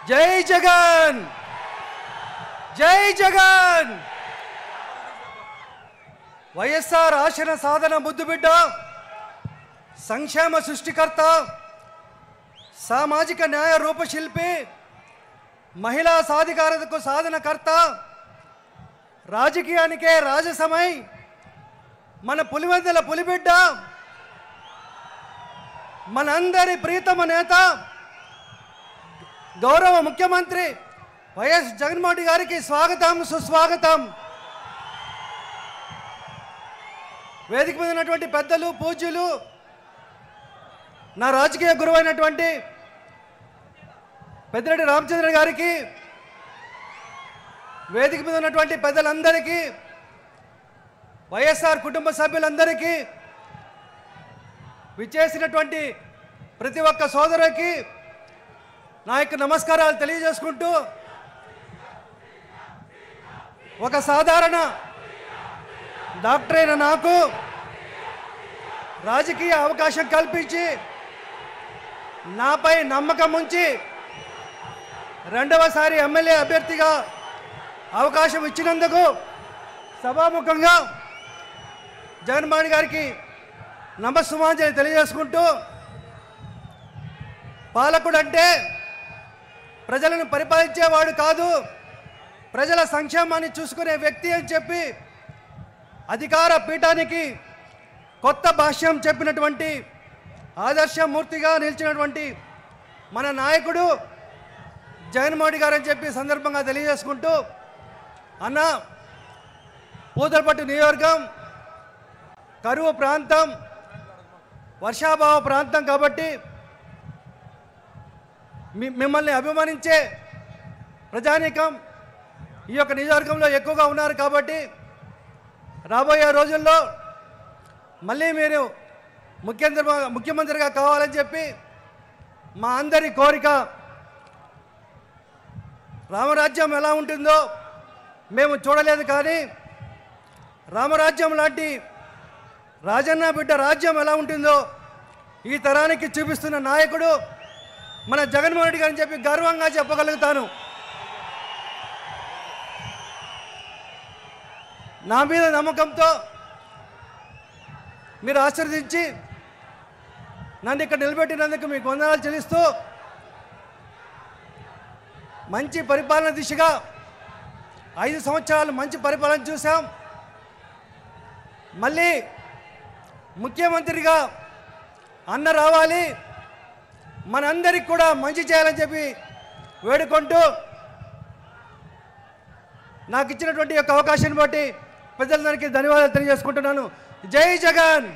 జై జగన్ జై జగన్ వైఎస్ఆర్ ఆశన సాధన ముద్దుబిడ్డ సంక్షేమ సృష్టికర్త సామాజిక న్యాయ రూపశిల్పి మహిళా సాధికారతకు సాధనకర్త రాజకీయానికే రాజసమై మన పులివెందుల పులిబిడ్డ మనందరి ప్రీతమ నేత గౌరవ ముఖ్యమంత్రి వైఎస్ జగన్మోహన్ రెడ్డి గారికి స్వాగతం సుస్వాగతం. వేదిక మీద ఉన్నటువంటి పెద్దలు పూజ్యులు నా రాజకీయ గురువైనటువంటి పెద్దిరెడ్డి రామచంద్ర గారికి, వేదిక మీద ఉన్నటువంటి పెద్దలందరికీ, వైఎస్ఆర్ కుటుంబ సభ్యులందరికీ, విచ్చేసినటువంటి ప్రతి ఒక్క సోదరుడికి నా యొక్క నమస్కారాలు తెలియజేసుకుంటూ, ఒక సాధారణ డాక్టర్ అయిన నాకు రాజకీయ అవకాశం కల్పించి నాపై నమ్మకం ఉంచి రెండవసారి ఎమ్మెల్యే అభ్యర్థిగా అవకాశం ఇచ్చినందుకు సభాముఖంగా జగన్మోహన్ రెడ్డి గారికి నమస్సుమాంజలి తెలియజేసుకుంటూ, పాలకుడు అంటే ప్రజలను పరిపాలించేవాడు కాదు, ప్రజల సంక్షేమాన్ని చూసుకునే వ్యక్తి అని చెప్పి అధికార పీఠానికి కొత్త భాష్యం చెప్పినటువంటి ఆదర్శమూర్తిగా నిలిచినటువంటి మన నాయకుడు జగన్మోహన్ రెడ్డి గారు అని చెప్పి సందర్భంగా తెలియజేసుకుంటూ, అన్న పూతలపట్టు నియోజకవర్గం కరువు ప్రాంతం, వర్షాభావ ప్రాంతం కాబట్టి మిమ్మల్ని అభిమానించే ప్రజానీకం ఈ యొక్క నియోజకవర్గంలో ఎక్కువగా ఉన్నారు కాబట్టి రాబోయే రోజుల్లో మళ్ళీ మీరు ముఖ్యమంత్రిగా కావాలని చెప్పి మా అందరి కోరిక. రామరాజ్యం ఎలా ఉంటుందో మేము చూడలేదు, కానీ రామరాజ్యం లాంటి రాజన్న బిడ్డ రాజ్యం ఎలా ఉంటుందో ఈ తరానికి చూపిస్తున్న నాయకుడు మన జగన్మోహన్ రెడ్డి గారు అని చెప్పి గర్వంగా చెప్పగలుగుతాను. నా మీద నమ్మకంతో మీరు ఆశీర్వదించి నన్ను ఇక్కడ నిలబెట్టినందుకు మీకు వందనాలు చెల్లిస్తూ, మంచి పరిపాలన దిశగా 5 సంవత్సరాలు మంచి పరిపాలన చూసాం. మళ్ళీ ముఖ్యమంత్రిగా అన్న రావాలి, మనందరికి కూడా మంచి చేయాలని చెప్పి వేడుకుంటూ, నాకు ఇచ్చినటువంటి యొక్క అవకాశాన్ని బట్టి పెద్దలందరికీ ధన్యవాదాలు తెలియజేసుకుంటున్నాను. జై జగన్.